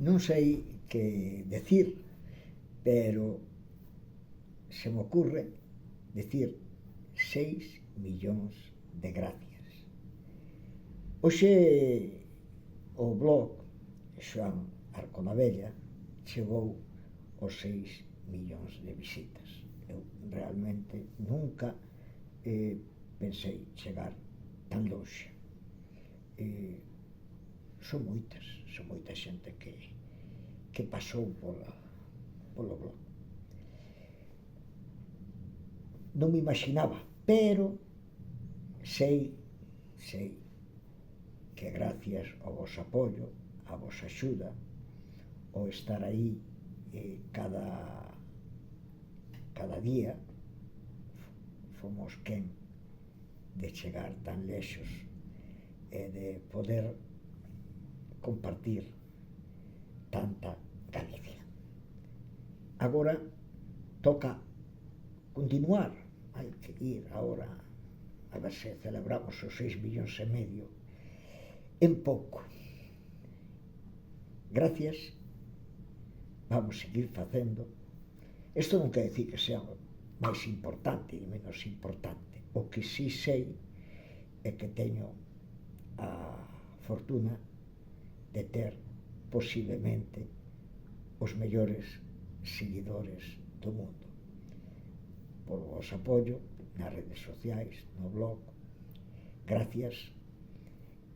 non sei que decir, pero se me ocurre decir 6 millóns de gracias. Hoxe o blog Xoán Arconabella chegou aos 6 millóns de visitas. Eu realmente nunca pensei chegar tan longe. Son moita xente que pasou polo blog. Non me imaginaba, pero sei que gracias ao vosso apoio, a vosa axuda, ao estar aí cada día, fomos quen de chegar tan lexos e de poder compartir tanta Galicia. Agora toca continuar, hai que ir agora a ver se celebramos os 6 millóns e medio en pouco. Gracias, vamos seguir facendo. Isto non quer decir que sea máis importante e menos importante. O que sí sei é que teño a fortuna de ter posiblemente os mellores seguidores do mundo. Polo vosso apoio nas redes sociais, no blog. Gracias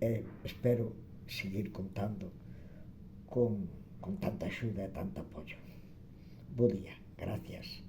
e espero seguir contando con tanta axuda e tanto apoio. Bo día, gracias.